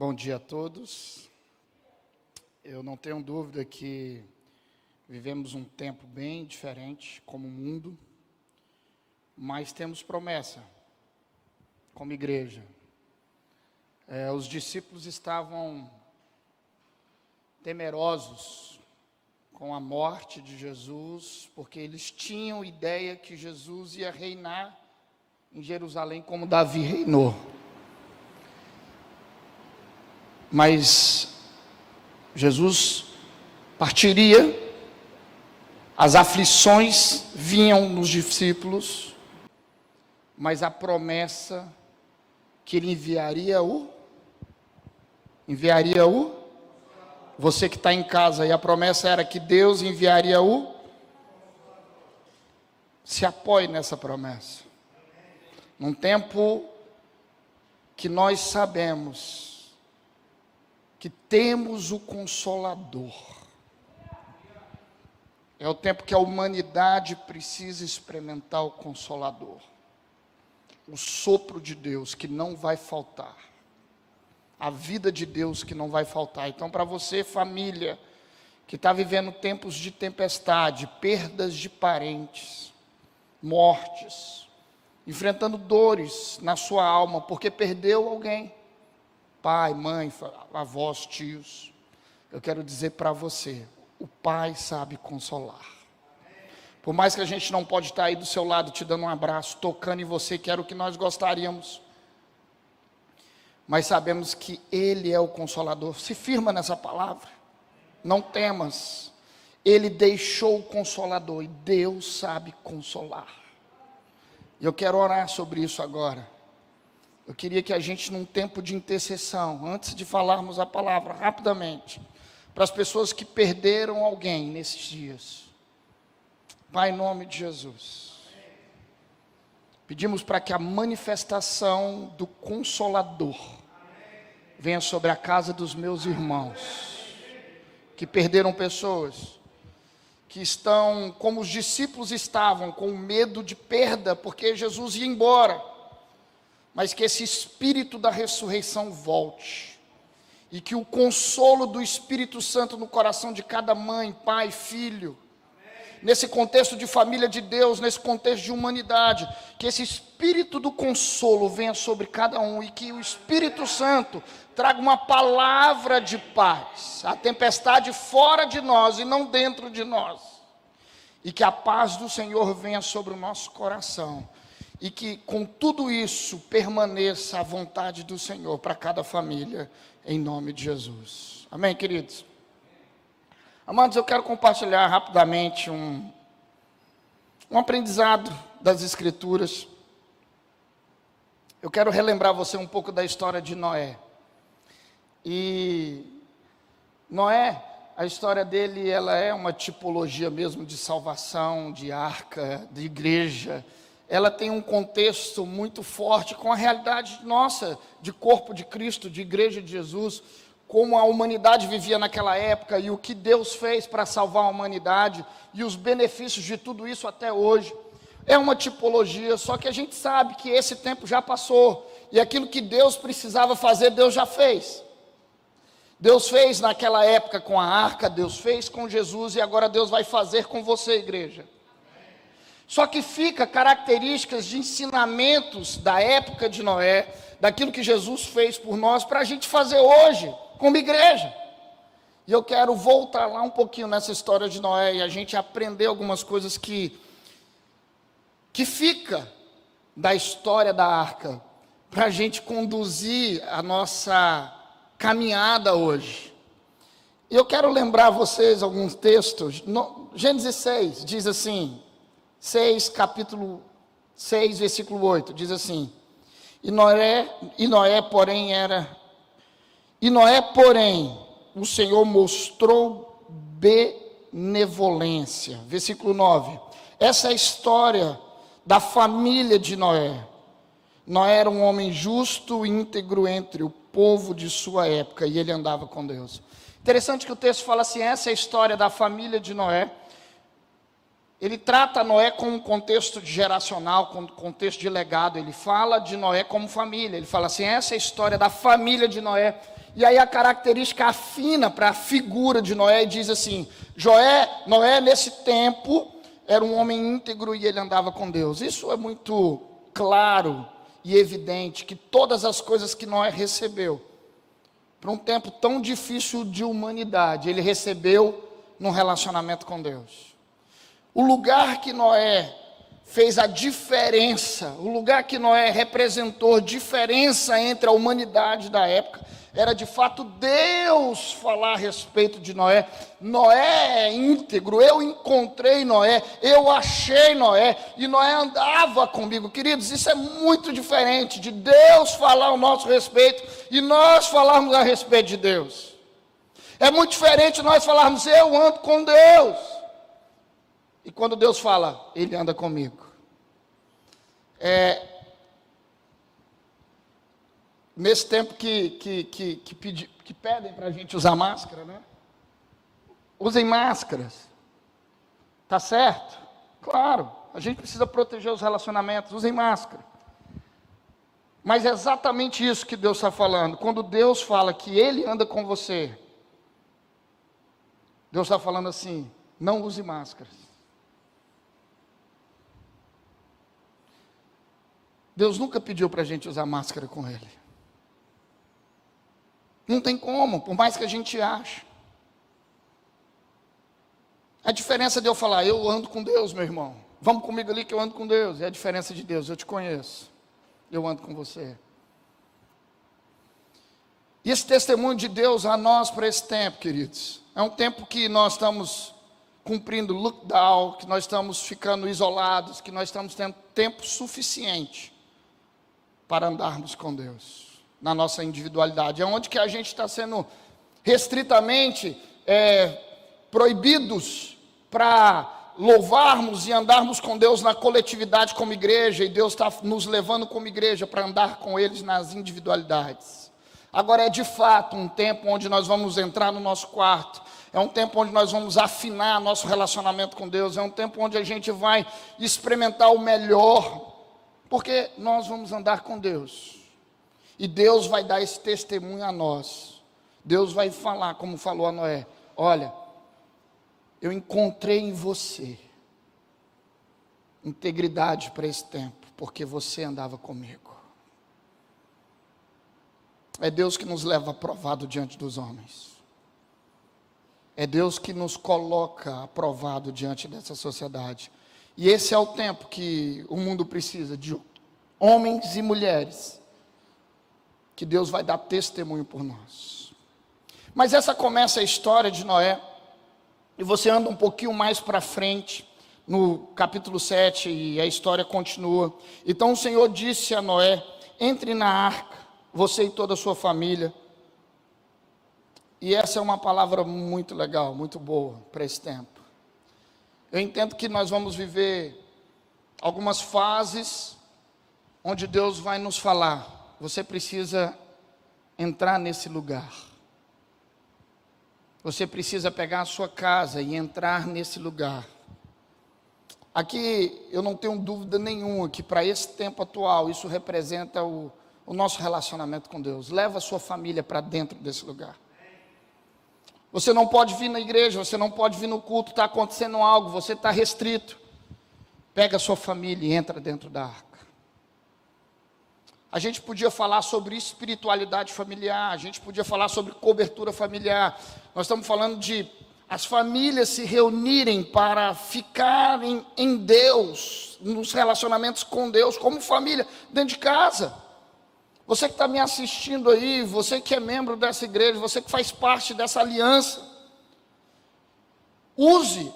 Bom dia a todos. Eu não tenho dúvida que vivemos um tempo bem diferente como mundo, mas temos promessa como igreja. Os discípulos estavam temerosos com a morte de Jesus, porque eles tinham ideia que Jesus ia reinar em Jerusalém como Davi reinou. Mas Jesus partiria, as aflições vinham nos discípulos, mas a promessa que ele enviaria você que está em casa, e a promessa era que Deus enviaria se apoie nessa promessa. Num tempo que nós sabemos que temos o Consolador. É o tempo que a humanidade precisa experimentar o Consolador. O sopro de Deus que não vai faltar. A vida de Deus que não vai faltar. Então, para você, família, que está vivendo tempos de tempestade, perdas de parentes, mortes, enfrentando dores na sua alma, porque perdeu alguém, pai, mãe, avós, tios, eu quero dizer para você, o Pai sabe consolar. Por mais que a gente não pode estar aí do seu lado, te dando um abraço, tocando em você, que era o que nós gostaríamos, mas sabemos que Ele é o Consolador. Se firma nessa palavra, não temas, Ele deixou o Consolador, e Deus sabe consolar. E eu quero orar sobre isso agora. Eu queria que a gente, num tempo de intercessão, antes de falarmos a palavra, rapidamente, para as pessoas que perderam alguém nesses dias, Pai, em nome de Jesus, pedimos para que a manifestação do Consolador venha sobre a casa dos meus irmãos, que perderam pessoas, que estão, como os discípulos estavam, com medo de perda, porque Jesus ia embora, mas que esse Espírito da ressurreição volte, e que o consolo do Espírito Santo no coração de cada mãe, pai, filho, nesse contexto de família de Deus, nesse contexto de humanidade, que esse Espírito do consolo venha sobre cada um, e que o Espírito Santo traga uma palavra de paz, a tempestade fora de nós e não dentro de nós, e que a paz do Senhor venha sobre o nosso coração, e que com tudo isso permaneça a vontade do Senhor para cada família, em nome de Jesus. Amém, queridos? Amados, eu quero compartilhar rapidamente um aprendizado das Escrituras. Eu quero relembrar você um pouco da história de Noé. E Noé, a história dele, ela é uma tipologia mesmo de salvação, de arca, de igreja. Ela tem um contexto muito forte com a realidade nossa, de corpo de Cristo, de igreja de Jesus, como a humanidade vivia naquela época e o que Deus fez para salvar a humanidade e os benefícios de tudo isso até hoje. É uma tipologia, só que a gente sabe que esse tempo já passou e aquilo que Deus precisava fazer, Deus já fez. Deus fez naquela época com a arca, Deus fez com Jesus e agora Deus vai fazer com você, igreja. Só que fica características de ensinamentos da época de Noé, daquilo que Jesus fez por nós, para a gente fazer hoje, como igreja. E eu quero voltar lá um pouquinho nessa história de Noé, e a gente aprender algumas coisas que fica da história da arca, para a gente conduzir a nossa caminhada hoje. E eu quero lembrar vocês alguns textos. Gênesis 6 diz assim, capítulo 6, versículo 8, diz assim: E Noé, porém, o Senhor mostrou benevolência. Versículo 9. Essa é a história da família de Noé. Noé era um homem justo e íntegro entre o povo de sua época, e ele andava com Deus. Interessante que o texto fala assim, essa é a história da família de Noé. Ele trata Noé com um contexto geracional, com um contexto de legado. Ele fala de Noé como família. Ele fala assim, essa é a história da família de Noé. E aí a característica afina para a figura de Noé e diz assim: Noé nesse tempo era um homem íntegro e ele andava com Deus. Isso é muito claro e evidente, que todas as coisas que Noé recebeu, para um tempo tão difícil de humanidade, ele recebeu num relacionamento com Deus. O lugar que Noé fez a diferença, o lugar que Noé representou diferença entre a humanidade da época, era de fato Deus falar a respeito de Noé. Noé é íntegro, eu encontrei Noé, eu achei Noé, e Noé andava comigo. Queridos, isso é muito diferente de Deus falar ao nosso respeito e nós falarmos a respeito de Deus. É muito diferente nós falarmos, eu ando com Deus, e quando Deus fala, Ele anda comigo. Nesse tempo que pedem para a gente usar máscara, né? Usem máscaras. Tá certo? Claro, a gente precisa proteger os relacionamentos, usem máscara. Mas é exatamente isso que Deus está falando. Quando Deus fala que Ele anda com você, Deus está falando assim: não use máscaras. Deus nunca pediu para a gente usar máscara com Ele. Não tem como, por mais que a gente ache. A diferença de eu falar, eu ando com Deus, meu irmão. Vamos comigo ali que eu ando com Deus. É a diferença de Deus, eu te conheço. Eu ando com você. E esse testemunho de Deus a nós para esse tempo, queridos, é um tempo que nós estamos cumprindo lockdown, que nós estamos ficando isolados, que nós estamos tendo tempo suficiente para andarmos com Deus, na nossa individualidade. É onde que a gente está sendo restritamente proibidos para louvarmos e andarmos com Deus na coletividade como igreja, e Deus está nos levando como igreja para andar com eles nas individualidades. Agora é de fato um tempo onde nós vamos entrar no nosso quarto, é um tempo onde nós vamos afinar nosso relacionamento com Deus, é um tempo onde a gente vai experimentar o melhor, porque nós vamos andar com Deus, e Deus vai dar esse testemunho a nós. Deus vai falar, como falou a Noé: olha, eu encontrei em você integridade para esse tempo, porque você andava comigo. É Deus que nos leva aprovado diante dos homens. É Deus que nos coloca aprovado diante dessa sociedade. E esse é o tempo que o mundo precisa de homens e mulheres que Deus vai dar testemunho por nós. Mas essa começa a história de Noé, e você anda um pouquinho mais para frente, no capítulo 7, e a história continua. Então o Senhor disse a Noé: entre na arca, você e toda a sua família. E essa é uma palavra muito legal, muito boa para esse tempo. Eu entendo que nós vamos viver algumas fases onde Deus vai nos falar: você precisa entrar nesse lugar. Você precisa pegar a sua casa e entrar nesse lugar. Aqui eu não tenho dúvida nenhuma que para esse tempo atual isso representa o nosso relacionamento com Deus. Leva a sua família para dentro desse lugar. Você não pode vir na igreja, você não pode vir no culto, está acontecendo algo, você está restrito. Pega a sua família e entra dentro da arca. A gente podia falar sobre espiritualidade familiar, a gente podia falar sobre cobertura familiar. Nós estamos falando de as famílias se reunirem para ficarem em Deus, nos relacionamentos com Deus, como família, dentro de casa. Você que está me assistindo aí, você que é membro dessa igreja, você que faz parte dessa aliança, use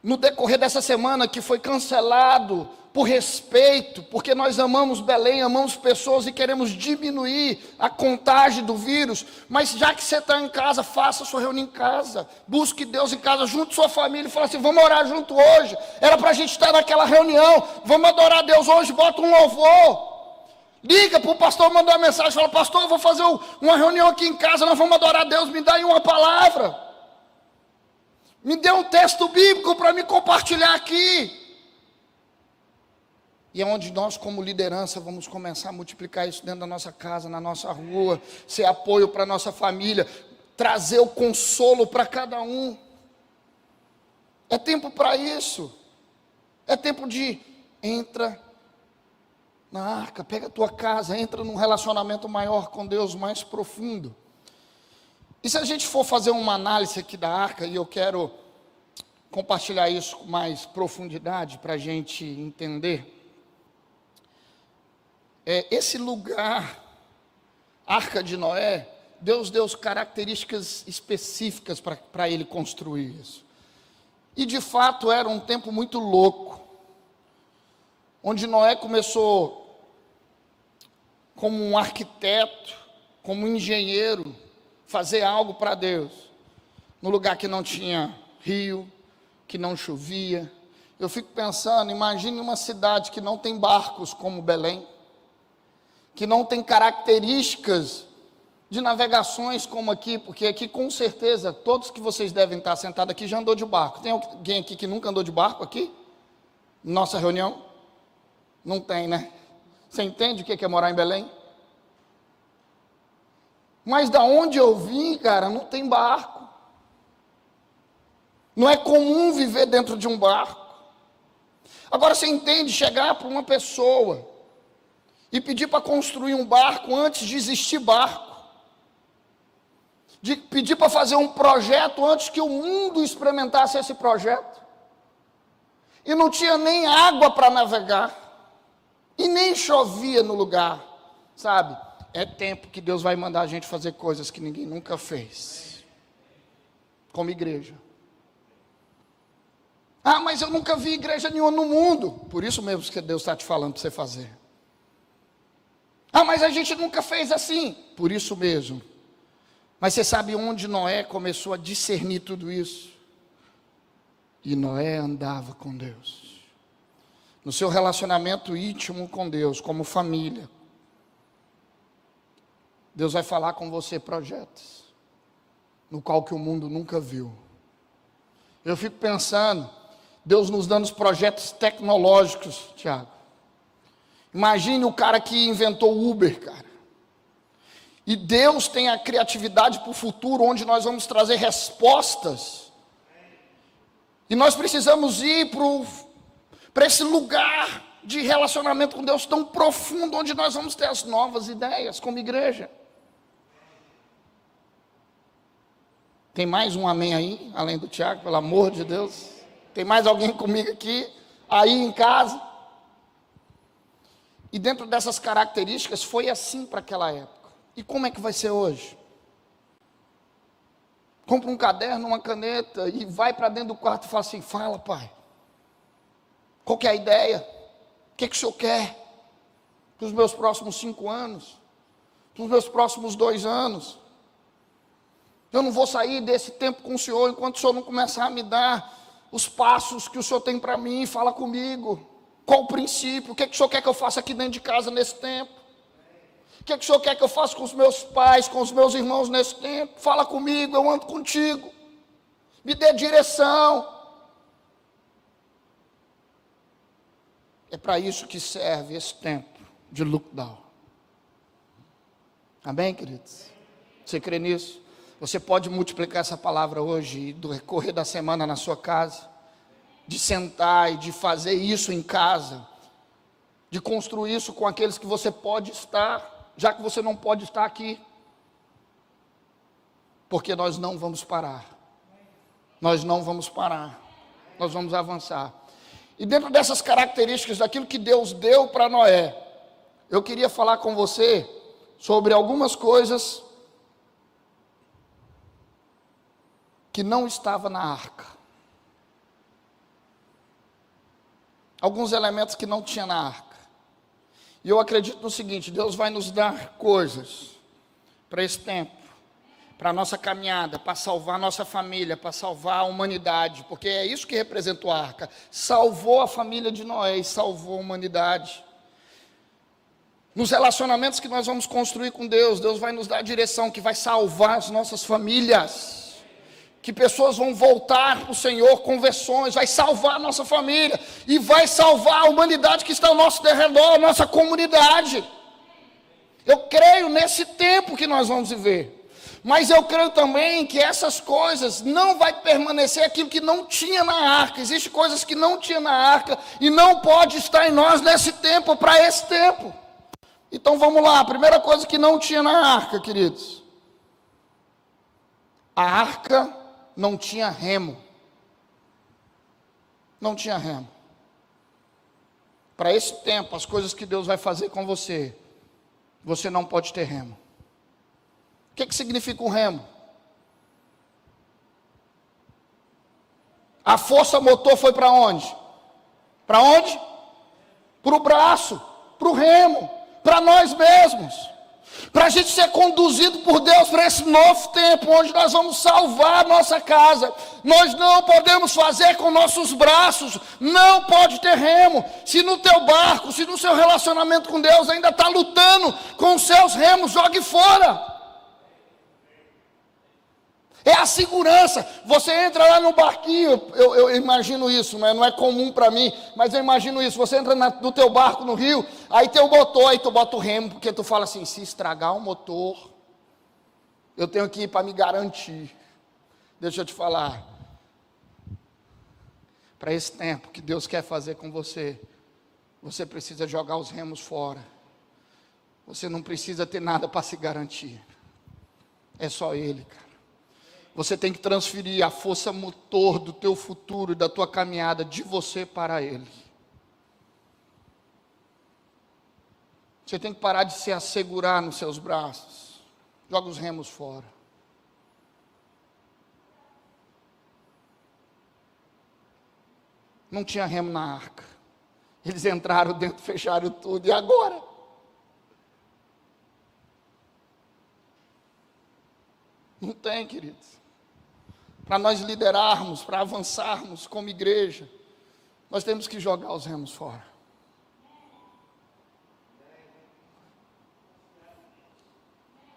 no decorrer dessa semana que foi cancelado por respeito, porque nós amamos Belém, amamos pessoas e queremos diminuir a contagem do vírus, mas já que você está em casa, faça a sua reunião em casa, busque Deus em casa, junte sua família e fala assim: vamos orar junto hoje, era para a gente estar naquela reunião, vamos adorar a Deus hoje, bota um louvor. Liga para o pastor, manda uma mensagem, fala: pastor, eu vou fazer uma reunião aqui em casa, nós vamos adorar a Deus, me dá aí uma palavra, me dê um texto bíblico para me compartilhar aqui. E é onde nós, como liderança, vamos começar a multiplicar isso dentro da nossa casa, na nossa rua, ser apoio para a nossa família, trazer o consolo para cada um. É tempo para isso. É tempo de entra na arca, pega a tua casa, entra num relacionamento maior com Deus, mais profundo. E se a gente for fazer uma análise aqui da arca, e eu quero compartilhar isso com mais profundidade para a gente entender. Esse lugar, Arca de Noé, Deus deu características específicas para ele construir isso. E de fato era um tempo muito louco, onde Noé começou como um arquiteto, como um engenheiro, fazer algo para Deus, no lugar que não tinha rio, que não chovia. Eu fico pensando, imagine uma cidade que não tem barcos como Belém, que não tem características de navegações como aqui, porque aqui com certeza, todos que vocês devem estar sentados aqui já andou de barco. Tem alguém aqui que nunca andou de barco aqui? Nossa reunião? Não tem, né? Você entende o que é morar em Belém? Mas da onde eu vim, cara, não tem barco. Não é comum viver dentro de um barco. Agora você entende, chegar para uma pessoa e pedir para construir um barco antes de existir barco. De pedir para fazer um projeto antes que o mundo experimentasse esse projeto. E não tinha nem água para navegar. E nem chovia no lugar. Sabe? É tempo que Deus vai mandar a gente fazer coisas que ninguém nunca fez. Como igreja. Ah, mas eu nunca vi igreja nenhuma no mundo. Por isso mesmo que Deus está te falando para você fazer. Ah, mas a gente nunca fez assim. Por isso mesmo. Mas você sabe onde Noé começou a discernir tudo isso? E Noé andava com Deus. No seu relacionamento íntimo com Deus, como família. Deus vai falar com você projetos, no qual que o mundo nunca viu. Eu fico pensando, Deus nos dando os projetos tecnológicos, Tiago. Imagine o cara que inventou o Uber, cara. E Deus tem a criatividade para o futuro, onde nós vamos trazer respostas. E nós precisamos ir para esse lugar de relacionamento com Deus tão profundo, onde nós vamos ter as novas ideias como igreja. Tem mais um amém aí, além do Tiago, pelo amor de Deus? Tem mais alguém comigo aqui, aí em casa? E dentro dessas características, foi assim para aquela época. E como é que vai ser hoje? Compra um caderno, uma caneta e vai para dentro do quarto e fala assim, fala pai, qual que é a ideia? O que o senhor quer? Para os meus próximos 5 anos? Para os meus próximos 2 anos? Eu não vou sair desse tempo com o senhor, enquanto o senhor não começar a me dar os passos que o senhor tem para mim, fala comigo. Qual o princípio? O que o senhor quer que eu faça aqui dentro de casa nesse tempo? O que o senhor quer que eu faça com os meus pais, com os meus irmãos nesse tempo? Fala comigo, eu ando contigo. Me dê direção. É para isso que serve esse tempo de lockdown. Amém, queridos? Você crê nisso? Você pode multiplicar essa palavra hoje, do recorrer da semana na sua casa, de sentar e de fazer isso em casa, de construir isso com aqueles que você pode estar, já que você não pode estar aqui, porque nós não vamos parar, nós não vamos parar, nós vamos avançar. E dentro dessas características, daquilo que Deus deu para Noé, eu queria falar com você sobre algumas coisas que não estava na arca. Alguns elementos que não tinha na arca. E eu acredito no seguinte, Deus vai nos dar coisas para esse tempo, para a nossa caminhada, para salvar a nossa família, para salvar a humanidade, porque é isso que representou a arca. Salvou a família de Noé e salvou a humanidade. Nos relacionamentos que nós vamos construir com Deus, Deus vai nos dar a direção que vai salvar as nossas famílias. que pessoas vão voltar para o Senhor, conversões, vai salvar a nossa família, e vai salvar a humanidade que está ao nosso derredor, a nossa comunidade. Eu creio nesse tempo que nós vamos viver. Mas eu creio também que essas coisas não vai permanecer aquilo que não tinha na arca. Existem coisas que não tinha na arca e não pode estar em nós nesse tempo, para esse tempo. Então vamos lá, a primeira coisa que não tinha na arca, queridos. A arca não tinha remo. Não tinha remo. Para esse tempo, as coisas que Deus vai fazer com você, você não pode ter remo. O que significa um remo? A força motor foi para onde? Para onde? Para o braço, para o remo, para nós mesmos. Para a gente ser conduzido por Deus para esse novo tempo, onde nós vamos salvar a nossa casa. Nós não podemos fazer com nossos braços, não pode ter remo. Se no teu barco, se no seu relacionamento com Deus ainda está lutando com os seus remos, jogue fora. É a segurança. Você entra lá no barquinho, eu imagino isso, né? Não é comum para mim, mas eu imagino isso. Você entra no teu barco no rio, aí tem o motor, aí tu bota o remo, porque tu fala assim, se estragar o motor, eu tenho que ir para me garantir. Deixa eu te falar, para esse tempo que Deus quer fazer com você, você precisa jogar os remos fora. Você não precisa ter nada para se garantir. É só Ele, cara. Você tem que transferir a força motor do teu futuro e da tua caminhada de você para Ele. Você tem que parar de se assegurar nos seus braços. Joga os remos fora. Não tinha remo na arca. Eles entraram dentro, fecharam tudo. E agora? Não tem, queridos. Para nós liderarmos, para avançarmos como igreja, nós temos que jogar os remos fora.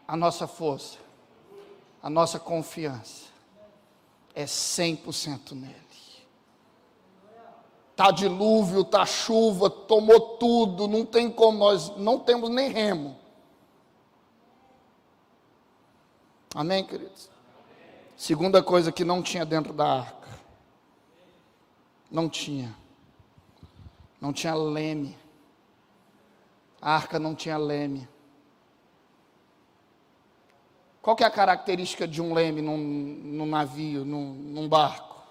A nossa força, a nossa confiança é 100% nele. Está dilúvio, está chuva, tomou tudo, não tem como, nós não temos nem remo. Amém, queridos? Segunda coisa que não tinha dentro da arca. Não tinha leme. A arca não tinha leme. Qual que é a característica de um leme num navio, num barco?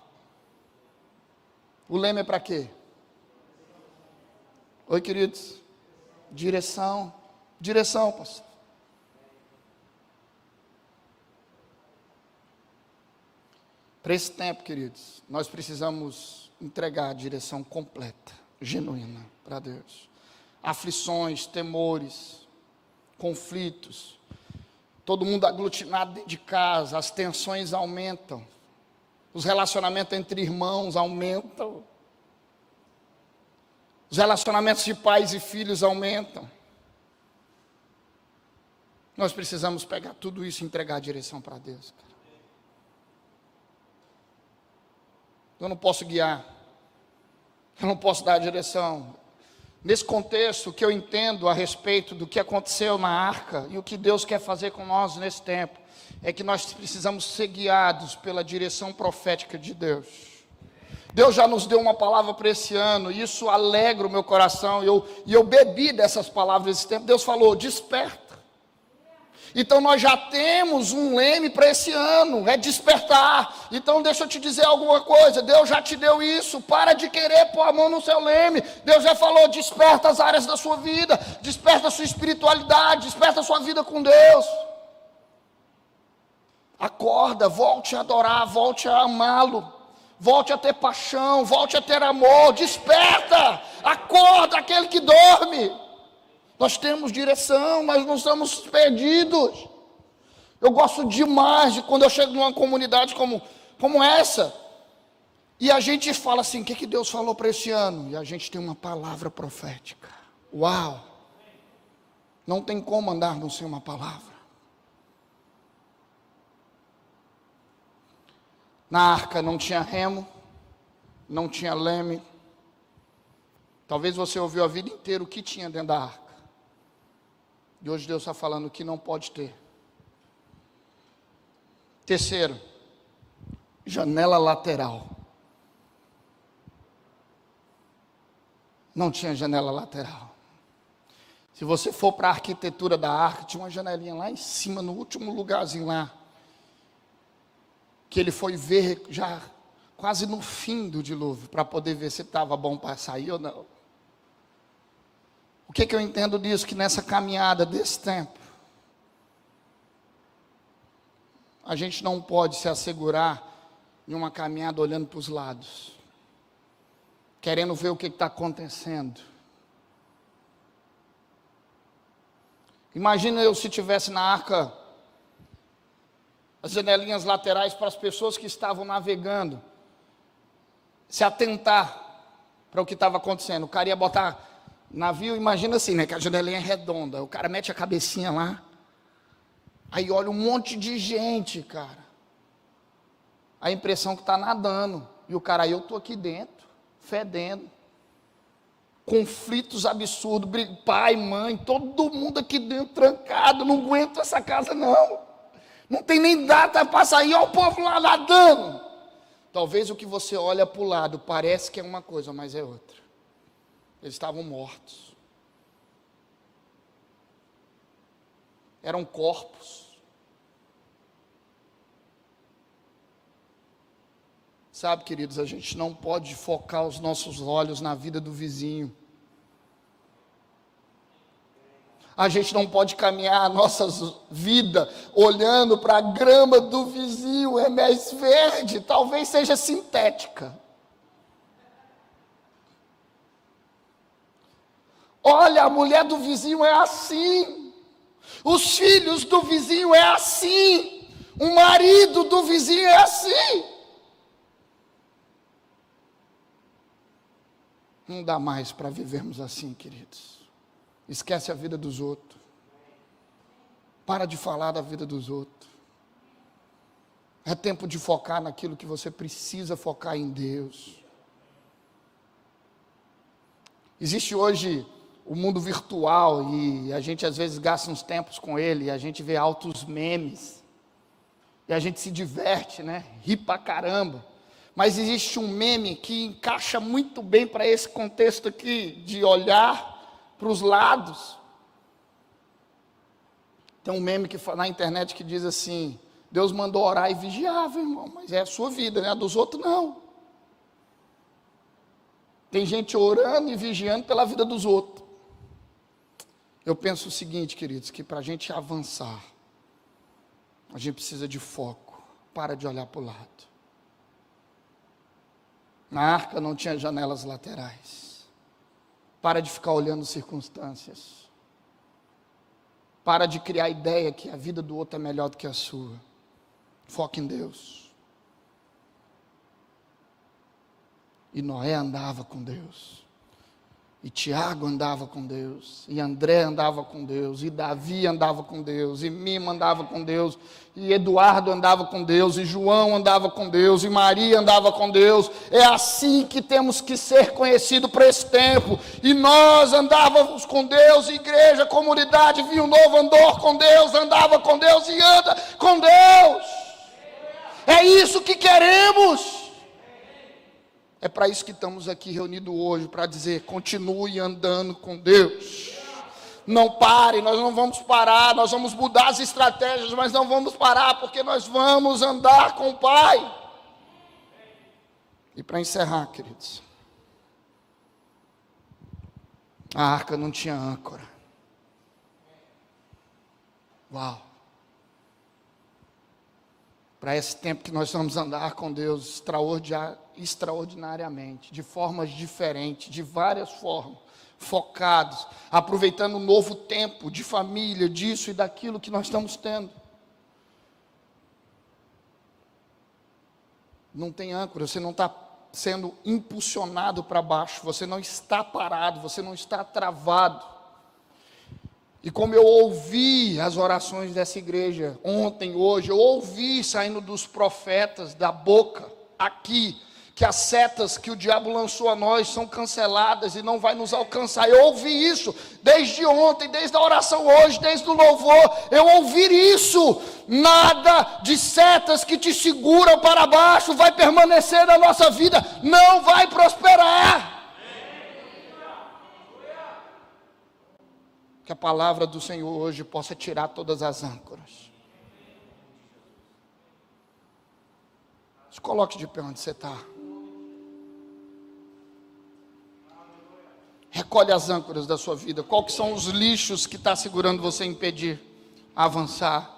O leme é para quê? Oi, queridos? Direção, pastor. Para esse tempo, queridos, nós precisamos entregar a direção completa, genuína para Deus. Aflições, temores, conflitos, todo mundo aglutinado dentro de casa, as tensões aumentam, os relacionamentos entre irmãos aumentam, os relacionamentos de pais e filhos aumentam. Nós precisamos pegar tudo isso e entregar a direção para Deus, cara. Eu não posso guiar, eu não posso dar a direção. Nesse contexto, o que eu entendo a respeito do que aconteceu na arca e o que Deus quer fazer com nós nesse tempo, é que nós precisamos ser guiados pela direção profética de Deus. Deus já nos deu uma palavra para esse ano, e isso alegra o meu coração, e eu bebi dessas palavras esse tempo. Deus falou, desperta. Então nós já temos um leme para esse ano, é despertar. Então deixa eu te dizer alguma coisa, Deus já te deu isso, para de querer pôr a mão no seu leme. Deus já falou, desperta as áreas da sua vida, desperta a sua espiritualidade, desperta a sua vida com Deus. Acorda, volte a adorar, volte a amá-lo, volte a ter paixão, volte a ter amor, desperta, acorda aquele que dorme. Nós temos direção, nós não estamos perdidos. Eu gosto demais de quando eu chego numa comunidade como essa, e a gente fala assim, o que Deus falou para esse ano? E a gente tem uma palavra profética. Uau! Não tem como andarmos sem uma palavra. Na arca não tinha remo, não tinha leme. Talvez você ouviu a vida inteira o que tinha dentro da arca. E hoje Deus está falando o que não pode ter. Terceiro, janela lateral. Não tinha janela lateral. Se você for para a arquitetura da arca, tinha uma janelinha lá em cima, no último lugarzinho lá, que ele foi ver já quase no fim do dilúvio, para poder ver se estava bom para sair ou não. O que eu entendo disso? Que nessa caminhada desse tempo, a gente não pode se assegurar em uma caminhada olhando para os lados, querendo ver o que está acontecendo. Imagina eu se tivesse na arca as janelinhas laterais para as pessoas que estavam navegando se atentar para o que estava acontecendo. O cara ia botar navio, imagina assim, né, que a janelinha é redonda, o cara mete a cabecinha lá, aí olha um monte de gente, cara, a impressão que está nadando, e o cara, eu estou aqui dentro, fedendo, conflitos absurdos, pai, mãe, todo mundo aqui dentro trancado, não aguento essa casa não tem nem data para sair, olha o povo lá nadando. Talvez o que você olha para o lado parece que é uma coisa, mas é outra. Eles estavam mortos. Eram corpos. Sabe, queridos, a gente não pode focar os nossos olhos na vida do vizinho. A gente não pode caminhar a nossa vida olhando para a grama do vizinho, é mais verde, talvez seja sintética. Olha, a mulher do vizinho é assim, os filhos do vizinho é assim, o marido do vizinho é assim. Não dá mais para vivermos assim, queridos. Esquece a vida dos outros. Para de falar da vida dos outros. É tempo de focar naquilo que você precisa focar em Deus. Existe hoje o mundo virtual e a gente às vezes gasta uns tempos com ele, e a gente vê altos memes. E a gente se diverte, né? Ri pra caramba. Mas existe um meme que encaixa muito bem para esse contexto aqui, de olhar para os lados. Tem um meme na internet que diz assim: Deus mandou orar e vigiar, meu irmão, mas é a sua vida, né? A dos outros não. Tem gente orando e vigiando pela vida dos outros. Eu penso o seguinte, queridos, que para a gente avançar, a gente precisa de foco. Para de olhar para o lado. Na arca não tinha janelas laterais. Para de ficar olhando circunstâncias. Para de criar a ideia que a vida do outro é melhor do que a sua. Foque em Deus. E Noé andava com Deus. E Tiago andava com Deus, e André andava com Deus, e Davi andava com Deus, e Mima andava com Deus, e Eduardo andava com Deus, e João andava com Deus, e Maria andava com Deus. É assim que temos que ser conhecidos para esse tempo. E nós andávamos com Deus, igreja, comunidade, Vinho Novo andou com Deus, andava com Deus e anda com Deus. É isso que queremos. É para isso que estamos aqui reunidos hoje, para dizer: continue andando com Deus. Não pare, nós não vamos parar, nós vamos mudar as estratégias, mas não vamos parar, porque nós vamos andar com o Pai. E para encerrar, queridos, a arca não tinha âncora. Uau! Para esse tempo que nós vamos andar com Deus extraordinariamente, de formas diferentes, de várias formas, focados, aproveitando o novo tempo de família, disso e daquilo que nós estamos tendo. Não tem âncora, você não está sendo impulsionado para baixo, você não está parado, você não está travado. E como eu ouvi as orações dessa igreja ontem, hoje, eu ouvi saindo dos profetas, da boca, aqui, que as setas que o diabo lançou a nós são canceladas e não vai nos alcançar. Eu ouvi isso desde ontem, desde a oração hoje, desde o louvor. Eu ouvi isso. Nada de setas que te seguram para baixo vai permanecer na nossa vida, não vai prosperar. Que a palavra do Senhor hoje possa tirar todas as âncoras. Se coloque de pé onde você está. Recolhe as âncoras da sua vida. Qual que são os lixos que está segurando você a impedir a avançar?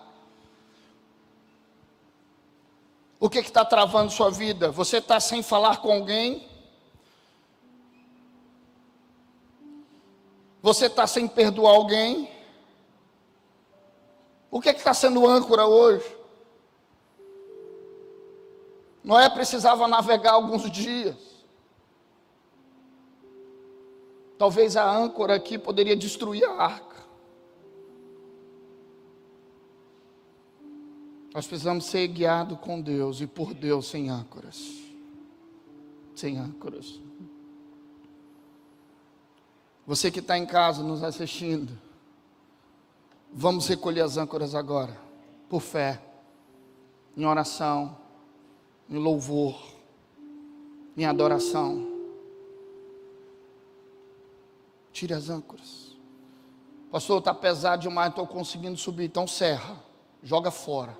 O que está travando sua vida? Você está sem falar com alguém? Você está sem perdoar alguém? O que está sendo âncora hoje? Noé precisava navegar alguns dias. Talvez a âncora aqui poderia destruir a arca. Nós precisamos ser guiados com Deus e por Deus sem âncoras. Sem âncoras. Você que está em casa nos assistindo, vamos recolher as âncoras agora, por fé, em oração, em louvor, em adoração. Tire as âncoras. Pastor, está pesado demais, não estou conseguindo subir. Então serra, joga fora.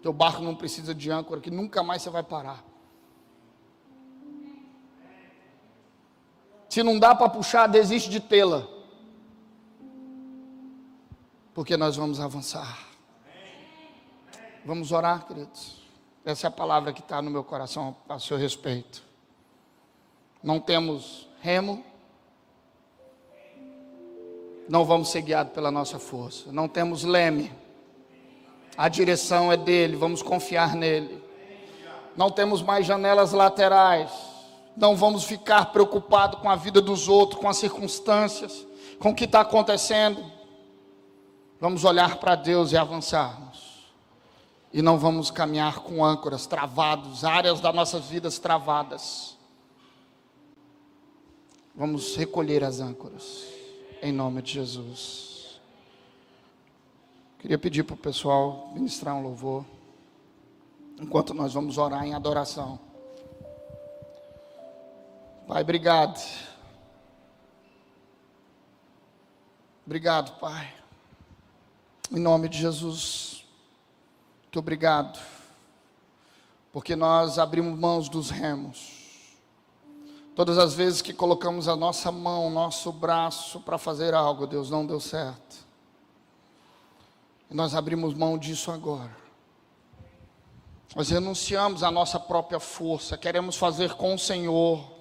Teu barco não precisa de âncora, que nunca mais você vai parar. Se não dá para puxar, desiste de tê-la. Porque nós vamos avançar. Vamos orar, queridos. Essa é a palavra que está no meu coração a seu respeito. Não temos remo. Não vamos ser guiados pela nossa força. Não temos leme. A direção é dele, vamos confiar nele. Não temos mais janelas laterais. Não vamos ficar preocupados com a vida dos outros, com as circunstâncias, com o que está acontecendo. Vamos olhar para Deus e avançarmos. E não vamos caminhar com âncoras travados, áreas das nossas vidas travadas. Vamos recolher as âncoras, em nome de Jesus. Queria pedir para o pessoal ministrar um louvor, enquanto nós vamos orar em adoração. Pai, obrigado. Obrigado, Pai. Em nome de Jesus. Muito obrigado. Porque nós abrimos mãos dos remos. Todas as vezes que colocamos a nossa mão, nosso braço para fazer algo, Deus, não deu certo. E nós abrimos mão disso agora. Nós renunciamos à nossa própria força. Queremos fazer com o Senhor.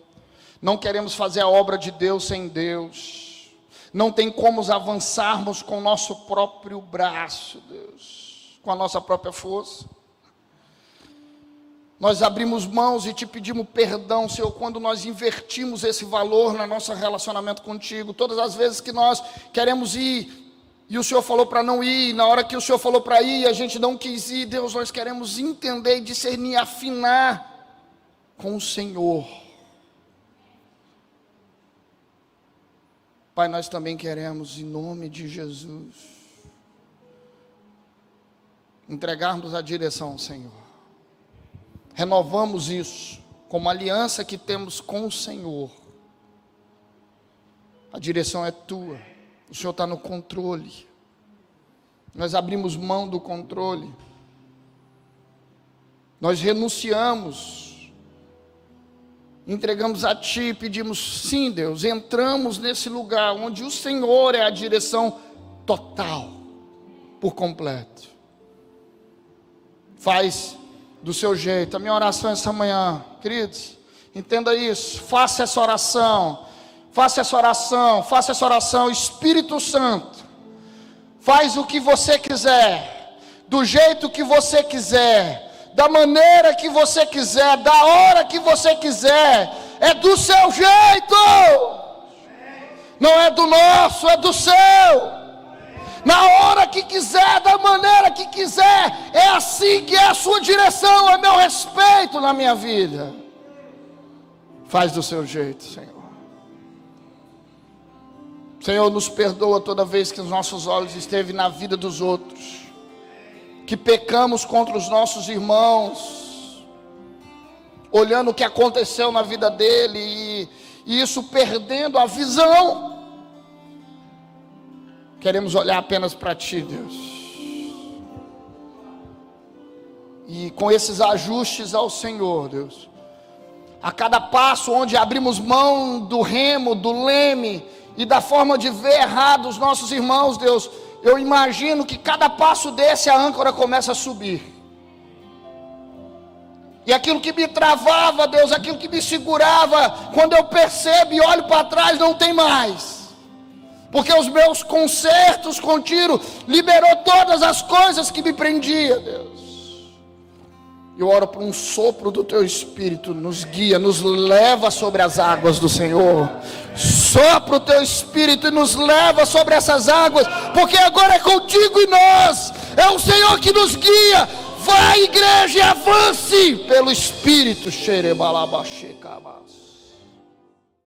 Não queremos fazer a obra de Deus sem Deus. Não tem como avançarmos com o nosso próprio braço, Deus. Com a nossa própria força. Nós abrimos mãos e te pedimos perdão, Senhor, quando nós invertimos esse valor no nosso relacionamento contigo. Todas as vezes que nós queremos ir, e o Senhor falou para não ir, na hora que o Senhor falou para ir, a gente não quis ir. Deus, nós queremos entender, discernir, afinar com o Senhor. Pai, nós também queremos, em nome de Jesus, entregarmos a direção ao Senhor. Renovamos isso, como aliança que temos com o Senhor. A direção é tua, o Senhor está no controle. Nós abrimos mão do controle. Nós renunciamos. Entregamos a Ti e pedimos, sim, Deus, entramos nesse lugar onde o Senhor é a direção total, por completo. Faz do seu jeito. A minha oração essa manhã, queridos, entenda isso, faça essa oração, Espírito Santo, faz o que você quiser, do jeito que você quiser, da maneira que você quiser, da hora que você quiser, é do seu jeito, não é do nosso, é do seu. na hora que quiser, da maneira que quiser. É assim que é a sua direção, é meu respeito na minha vida. Faz do seu jeito, Senhor. Senhor, nos perdoa toda vez que os nossos olhos esteve na vida dos outros, que pecamos contra os nossos irmãos, olhando o que aconteceu na vida dele, e isso perdendo a visão. Queremos olhar apenas para Ti, Deus. E com esses ajustes ao Senhor, Deus, a cada passo onde abrimos mão do remo, do leme e da forma de ver errado os nossos irmãos, Deus, eu imagino que cada passo desse a âncora começa a subir. E aquilo que me travava, Deus, aquilo que me segurava, quando eu percebo e olho para trás, não tem mais. Porque os meus concertos com tiro liberou todas as coisas que me prendia, Deus. Eu oro por um sopro do Teu Espírito, nos guia, nos leva sobre as águas do Senhor. Sopra o Teu Espírito e nos leva sobre essas águas, porque agora é contigo e nós. É o Senhor que nos guia. Vai, igreja, e avance pelo Espírito. Xerebalabachecabas.